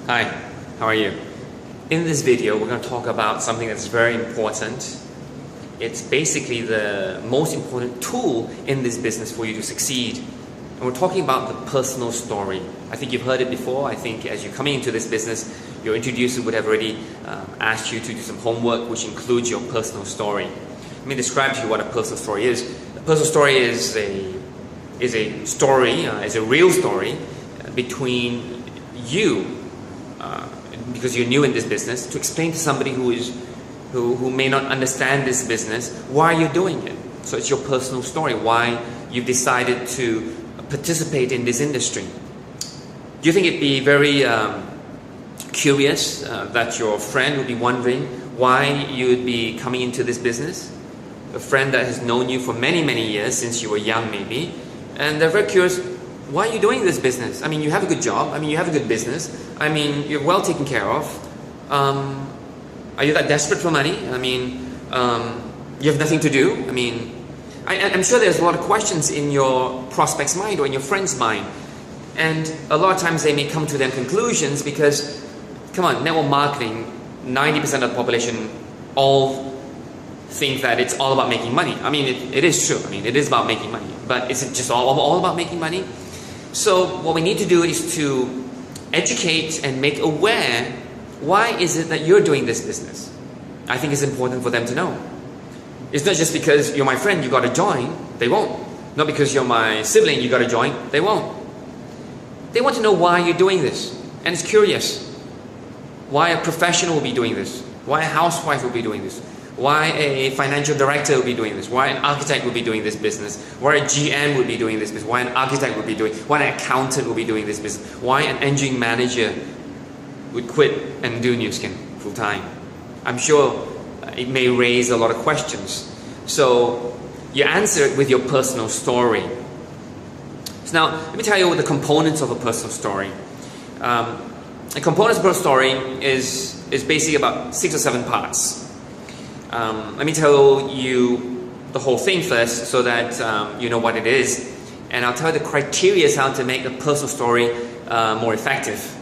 Hi, how are you? In this video, we're going to talk about something that's very important. It's basically the most important tool in this business for you to succeed. And we're talking about the personal story. I think you've heard it before. I think as you're coming into this business, your introducer would have already asked you to do some homework, which includes your personal story. Let me describe to you what a personal story is. A personal story is a story, is a real story between you, because you're new in this business, to explain to somebody who may not understand this business why you're doing it. So it's your personal story, why you've decided to participate in this industry. Do you think it'd be very curious that your friend would be wondering why you would be coming into this business? A friend that has known you for many, many years, since you were young maybe, and they're very curious, why are you doing this business? I mean, you have a good job. I mean, you have a good business. I mean, you're well taken care of. Are you that desperate for money? I mean, you have nothing to do? I mean, I'm sure there's a lot of questions in your prospect's mind or in your friend's mind. And a lot of times they may come to their conclusions because, come on, network marketing, 90% of the population all think that it's all about making money. I mean, it is true. I mean, it is about making money. But is it just all about making money? So what we need to do is to educate and make aware, why is it that you're doing this business? I think it's important for them to know. It's not just because you're my friend, you got to join. They won't. Not because you're my sibling, you got to join. They won't. They want to know why you're doing this. And it's curious. Why a professional will be doing this? Why a housewife will be doing this? Why a financial director will be doing this? Why an architect will be doing this business? Why a GM would be doing this business? Why an architect would be doing? Why an accountant will be doing this business? Why an engineering manager would quit and do Nu Skin full time? I'm sure it may raise a lot of questions. So you answer it with your personal story. So now let me tell you the components of a personal story. A components of a personal story is basically about 6 or 7 parts. Let me tell you the whole thing first so that you know what it is, and I'll tell you the criteria how to make a personal story more effective.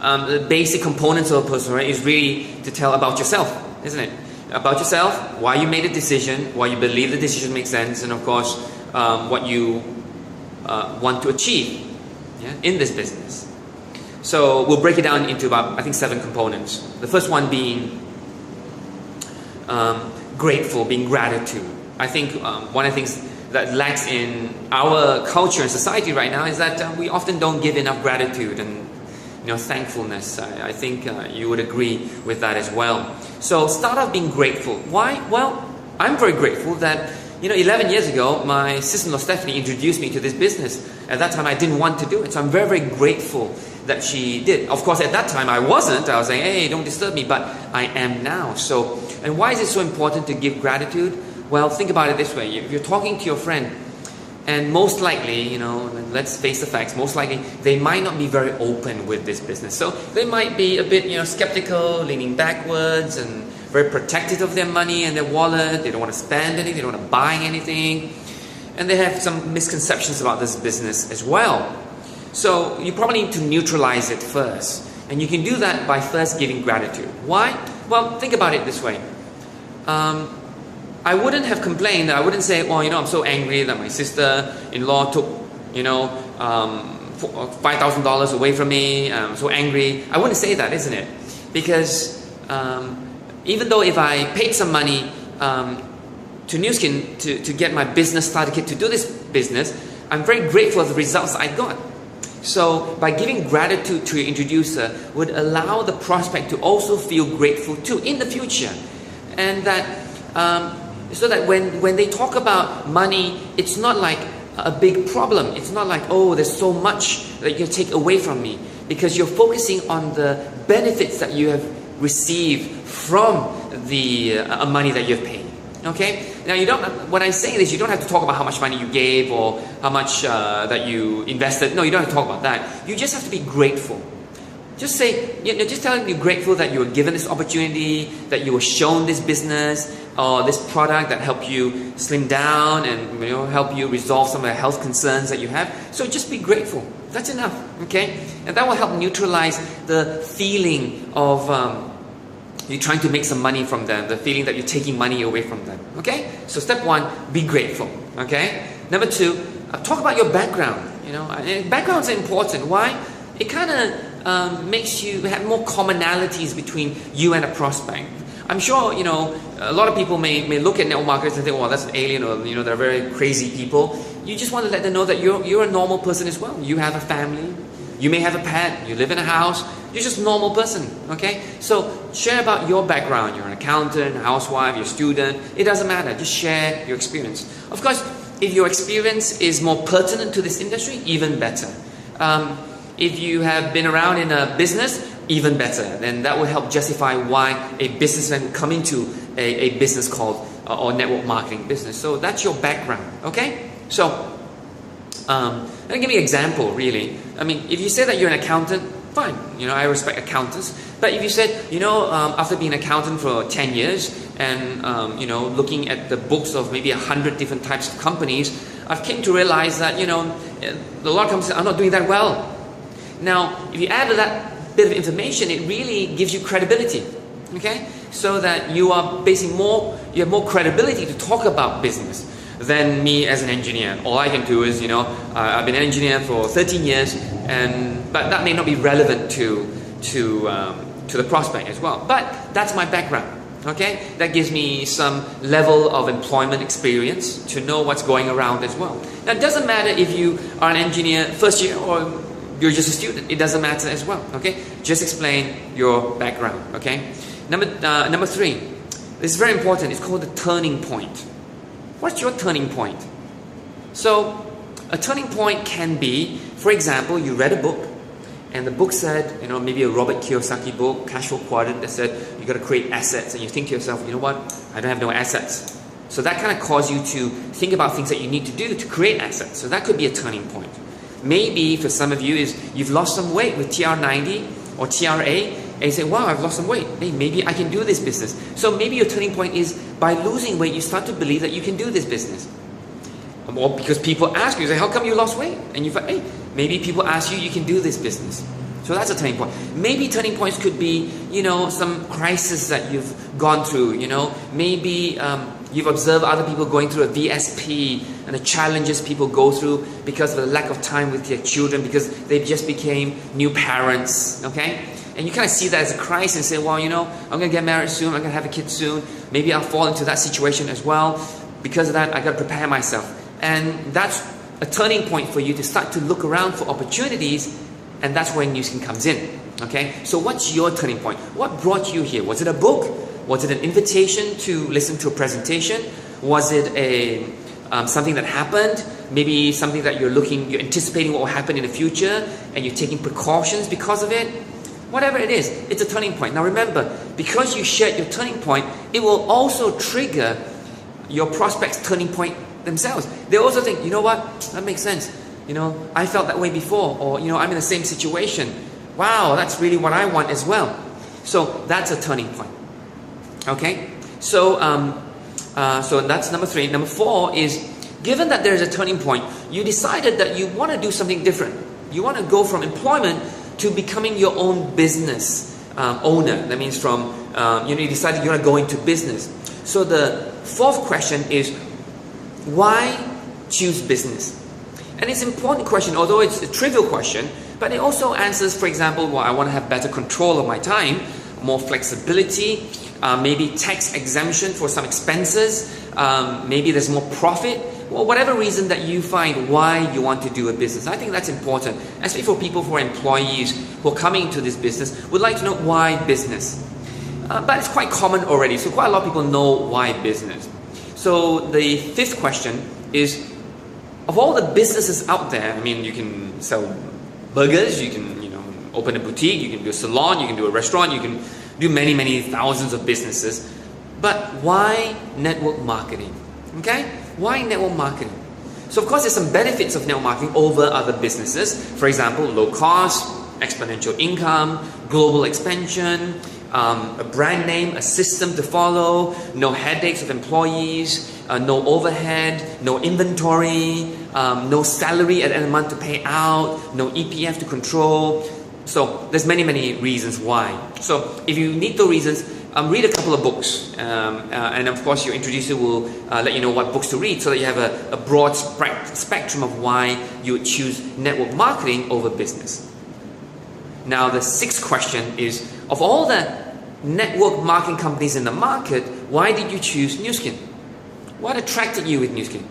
The basic components of a personal story is really to tell about yourself, isn't it? About yourself, why you made a decision, why you believe the decision makes sense, and of course what you want to achieve, yeah, in this business. So we'll break it down into about, I think, 7 components. The first one being grateful, being gratitude. I think one of the things that lacks in our culture and society right now is that we often don't give enough gratitude and thankfulness. I think you would agree with that as well. So start off being grateful. Why? Well, I'm very grateful that 11 years ago my sister-in-law Stephanie introduced me to this business. At that time I didn't want to do it, so I'm very, very grateful that she did. Of course at that time I wasn't. I was saying, hey, don't disturb me, but I am now. So, and why is it so important to give gratitude? Well, think about it this way. If you're talking to your friend, and most likely, let's face the facts, most likely they might not be very open with this business. So they might be a bit, skeptical, leaning backwards, and very protective of their money and their wallet. They don't want to spend anything, they don't want to buy anything. And they have some misconceptions about this business as well. So you probably need to neutralize it first. And you can do that by first giving gratitude. Why? Well, think about it this way. I wouldn't have complained. I wouldn't say, well, I'm so angry that my sister-in-law took, $5,000 away from me. I'm so angry. I wouldn't say that, isn't it? Because even though if I paid some money to Nu Skin to get my business started to do this business, I'm very grateful for the results I got. So by giving gratitude to your introducer would allow the prospect to also feel grateful too in the future. And that so that when they talk about money, it's not like a big problem. It's not like, oh, there's so much that you can take away from me, because you're focusing on the benefits that you have received from the money that you've paid. Okay? Now when I say this, you don't have to talk about how much money you gave or how much that you invested. No, you don't have to talk about that. You just have to be grateful. Just say, just tell them you're grateful that you were given this opportunity, that you were shown this business or this product that helped you slim down and help you resolve some of the health concerns that you have. So just be grateful. That's enough, okay? And that will help neutralize the feeling of you're trying to make some money from them, the feeling that you're taking money away from them, okay? So step one, be grateful, okay? Number two, talk about your background, you know. Backgrounds are important. Why? It kind of makes you have more commonalities between you and a prospect. I'm sure, you know, a lot of people may look at network marketers and think, oh, that's an alien, or, you know, they're very crazy people. You just want to let them know that you're a normal person as well. You have a family, you may have a pet, you live in a house, you're just a normal person, okay? So share about your background. You're an accountant, a housewife, you're a student, it doesn't matter, just share your experience. Of course, if your experience is more pertinent to this industry, even better. If you have been around in a business, even better. Then that will help justify why a businessman would come into a business called or network marketing business. So that's your background, okay? So let me give you an example, really. I mean, if you say that you're an accountant, fine. You know, I respect accountants. But if you said, you know, after being an accountant for 10 years and, you know, looking at the books of maybe 100 different types of companies, I've came to realize that, you know, a lot of companies are not doing that well. Now, if you add to that bit of information, it really gives you credibility, okay? So that you are basically you have more credibility to talk about business than me as an engineer. All I can do is, you know, I've been an engineer for 13 years, but that may not be relevant to the prospect as well. But that's my background, okay? That gives me some level of employment experience to know what's going around as well. Now, it doesn't matter if you are an engineer first year or you're just a student. It doesn't matter as well, okay? Just explain your background, okay? Number three, this is very important. It's called the turning point. What's your turning point? So, a turning point can be, for example, you read a book, and the book said, you know, maybe a Robert Kiyosaki book, Cash Flow Quadrant, that said you got to create assets, and you think to yourself, you know what? I don't have no assets. So that kind of caused you to think about things that you need to do to create assets. So that could be a turning point. Maybe for some of you is you've lost some weight with TR90 or TRA, and you say, wow, I've lost some weight. Hey, maybe I can do this business. So maybe your turning point is by losing weight, you start to believe that you can do this business. Or because people ask you, say, how come you lost weight? And you find, hey, maybe people ask you, you can do this business. So that's a turning point. Maybe turning points could be, you know, some crisis that you've gone through, you know. Maybe you've observed other people going through a VSP and the challenges people go through because of the lack of time with their children, because they just became new parents, okay? And you kind of see that as a crisis and say, well, you know, I'm going to get married soon, I'm going to have a kid soon. Maybe I'll fall into that situation as well. Because of that, I got to prepare myself. And that's a turning point for you to start to look around for opportunities, and that's when Newskin comes in, okay? So what's your turning point? What brought you here? Was it a book? Was it an invitation to listen to a presentation? Was it something that happened? Maybe something that you're anticipating what will happen in the future, and you're taking precautions because of it? Whatever it is, it's a turning point. Now remember, because you shared your turning point, it will also trigger your prospects' turning point themselves. They also think, you know what, that makes sense. You know, I felt that way before, or, you know, I'm in the same situation. Wow, that's really what I want as well. So that's a turning point. Okay? So, so that's number three. Number four is, given that there's a turning point, you decided that you want to do something different. You want to go from employment to becoming your own business owner. That means from, you know, you decided you want to go into business. So the fourth question is, why choose business? And it's an important question, although it's a trivial question, but it also answers, for example, well, I want to have better control of my time, more flexibility, maybe tax exemption for some expenses, maybe there's more profit, or whatever reason that you find why you want to do a business. I think that's important, especially for people who are employees who are coming into this business, would like to know why business. But it's quite common already, so quite a lot of people know why business. So the fifth question is, of all the businesses out there, I mean, you can sell burgers, you can, you know, open a boutique, you can do a salon, you can do a restaurant, you can do many, many thousands of businesses. But why network marketing? Okay? Why network marketing? So of course there's some benefits of network marketing over other businesses. For example, low cost, exponential income, global expansion, a brand name, a system to follow, no headaches of employees, no overhead, no inventory, no salary at the end of the month to pay out, no EPF to control. So there's many reasons why. So if you need those reasons, read a couple of books, and of course your introducer will let you know what books to read, so that you have a broad spectrum of why you would choose network marketing over business. Now the sixth question is, of all the network marketing companies in the market, why did you choose Nu Skin? What attracted you with Nu Skin?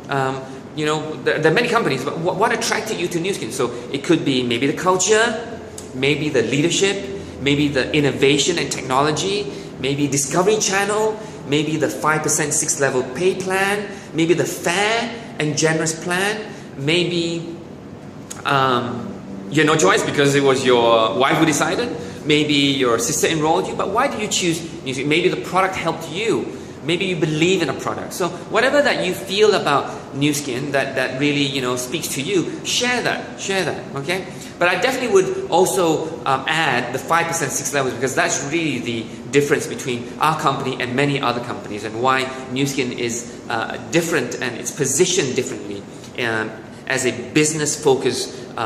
There are many companies, but what attracted you to Nu Skin? So it could be maybe the culture, maybe the leadership, maybe the innovation and technology, maybe Discovery Channel, maybe the 5% 6-level pay plan, maybe the fair and generous plan, maybe you had no choice because it was your wife who decided, maybe your sister enrolled you, but why did you choose Nu Skin? Maybe the product helped you. Maybe you believe in a product. So whatever that you feel about Nu Skin that really speaks to you, share that, okay? But I definitely would also add the 5% 6 levels, because that's really the difference between our company and many other companies, and why Nu Skin is different and it's positioned differently as a business-focused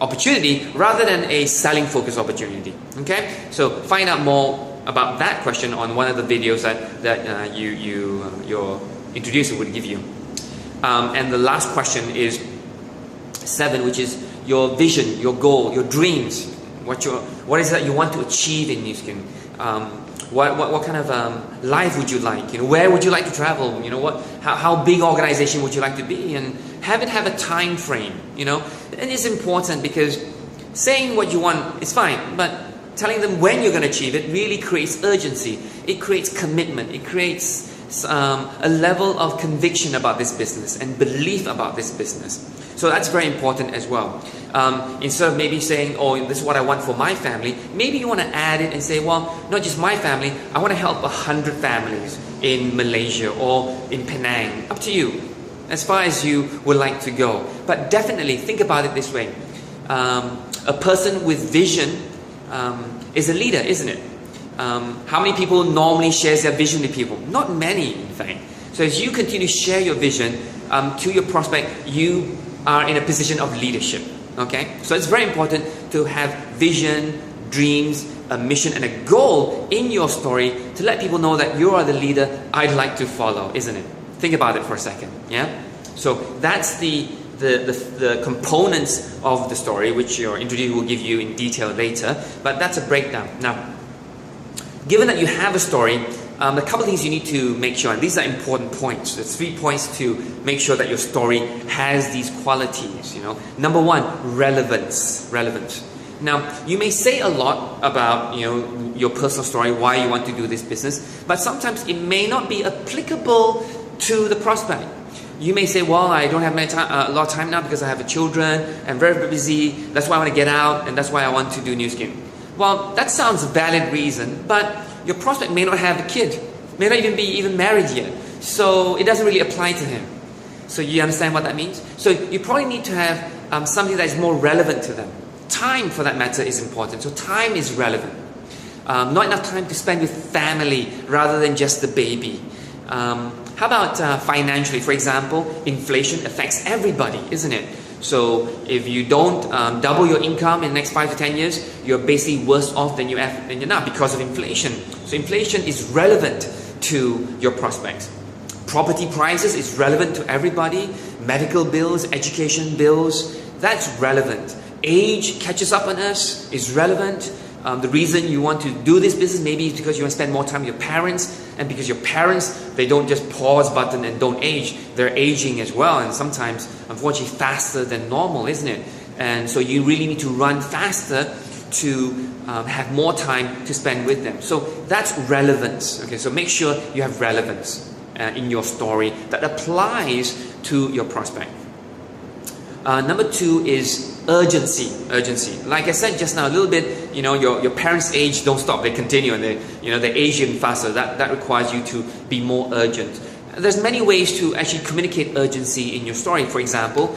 opportunity rather than a selling-focused opportunity. Okay, so find out more about that question on one of the videos that your introducer would give you. And the last question is 7, which is your vision, your goal, your dreams. What is that you want to achieve in Nu Skin? What kind of life would you like? Where would you like to travel? How big organization would you like to be? And have a time frame. And it's important, because saying what you want is fine, but telling them when you're going to achieve it really creates urgency. It creates commitment. It creates a level of conviction about this business and belief about this business. So that's very important as well. Instead of maybe saying, oh, this is what I want for my family, maybe you want to add it and say, well, not just my family, I want to help 100 families in Malaysia or in Penang. Up to you, as far as you would like to go. But definitely think about it this way. A person with vision is a leader, isn't it? How many people normally share their vision with people? Not many, in fact. So as you continue to share your vision to your prospect, you are in a position of leadership. Okay? So it's very important to have vision, dreams, a mission and a goal in your story to let people know that you are the leader I'd like to follow, isn't it? Think about it for a second. Yeah? So that's the components of the story, which your introducer will give you in detail later, but that's a breakdown. Now, given that you have a story, a couple of things you need to make sure, and these are important points. There's 3 points to make sure that your story has these qualities. Number 1, relevance. Now, you may say a lot about your personal story, why you want to do this business, but sometimes it may not be applicable to the prospect. You may say, well, I don't have a lot of time now because I have children, I'm very busy, that's why I want to get out, and that's why I want to do Nu Skin. Well, that sounds a valid reason, but your prospect may not have a kid, may not even be married yet, so it doesn't really apply to him. So you understand what that means? So you probably need to have something that is more relevant to them. Time, for that matter, is important. So time is relevant. Not enough time to spend with family rather than just the baby. How about financially? For example, inflation affects everybody, isn't it? So if you don't double your income in the next 5 to 10 years, you're basically worse off than you're now because of inflation. So inflation is relevant to your prospects. Property prices is relevant to everybody. Medical bills, education bills, that's relevant. Age catches up on us, is relevant. The reason you want to do this business maybe is because you want to spend more time with your parents, and because your parents, they don't just pause button and don't age, they're aging as well, and sometimes, unfortunately, faster than normal, isn't it? And so you really need to run faster to have more time to spend with them. So that's relevance. Okay, so make sure you have relevance in your story that applies to your prospect. Number 2 is urgency. Like I said just now a little bit, your parents' age don't stop, they continue, and they age even faster. That requires you to be more urgent. There's many ways to actually communicate urgency in your story. For example,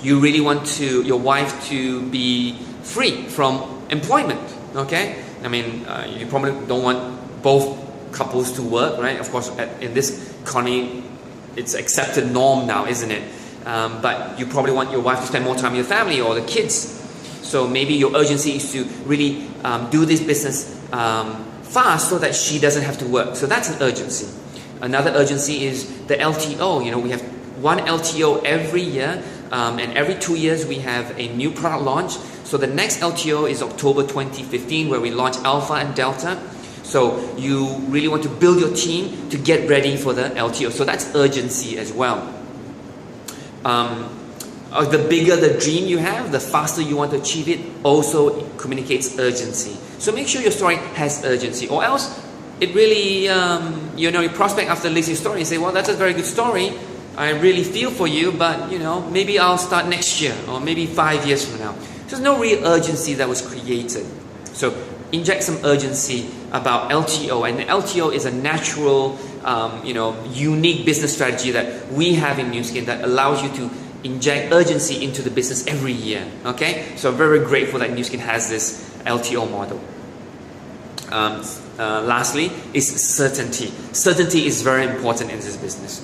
you really want your wife to be free from employment. Okay, you probably don't want both couples to work, right? Of course, in this economy, it's accepted norm now, isn't it? But you probably want your wife to spend more time with your family or the kids. So maybe your urgency is to really do this business fast so that she doesn't have to work. So that's an urgency. Another urgency is the LTO. You know, we have one LTO every year, and every 2 years we have a new product launch. So the next LTO is October 2015, where we launch Alpha and Delta. So you really want to build your team to get ready for the LTO. So that's urgency as well. The bigger the dream you have, the faster you want to achieve it, also communicates urgency. So make sure your story has urgency, or else it really, you know, your prospect after listening to your story say, well, that's a very good story. I really feel for you, but you know, maybe I'll start next year, or maybe 5 years from now. So there's no real urgency that was created. So inject some urgency about LTO, and the LTO is a natural, you know, unique business strategy that we have in Nu Skin that allows you to inject urgency into the business every year. Okay, so I'm very grateful that Nu Skin has this LTO model. Lastly is certainty. Certainty is very important in this business.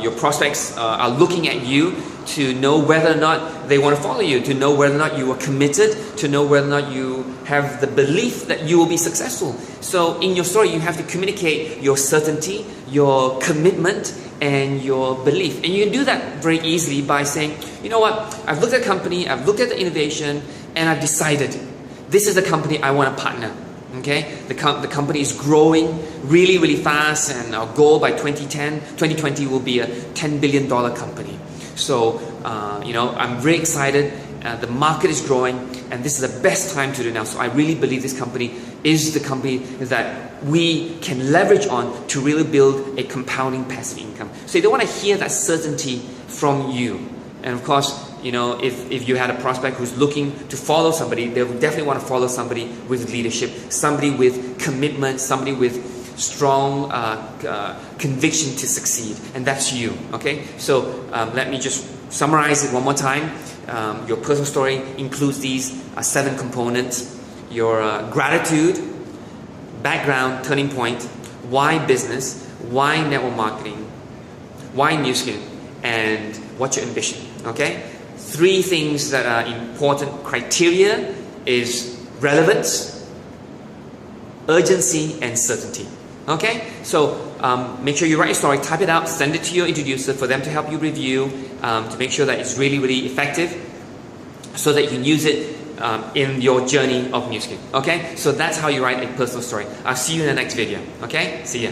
Your prospects are looking at you to know whether or not they want to follow you, to know whether or not you are committed, to know whether or not you have the belief that you will be successful. So in your story, you have to communicate your certainty, your commitment, and your belief. And you can do that very easily by saying, you know what, I've looked at the company, I've looked at the innovation, and I've decided this is the company I want to partner. Okay, the company is growing really, really fast, and our goal by 2020 will be a $10 billion company. So, you know, I'm very excited. The market is growing, and this is the best time to do now. So I really believe this company is the company that we can leverage on to really build a compounding passive income. So they want to hear that certainty from you. And of course, you know, if you had a prospect who's looking to follow somebody, they would definitely want to follow somebody with leadership, somebody with commitment, somebody with strong conviction to succeed, and that's you. Okay, so let me just summarize it one more time. Your personal story includes these 7 components: your gratitude, background, turning point, why business, why network marketing, why Nu Skin, and what's your ambition. Okay, 3 things that are important criteria is relevance, urgency, and certainty. Okay, so make sure you write your story, type it out, send it to your introducer for them to help you review, to make sure that it's really, really effective, so that you can use it in your journey of Nu Skin. Okay, so that's how you write a personal story. I'll see you in the next video. Okay, see ya.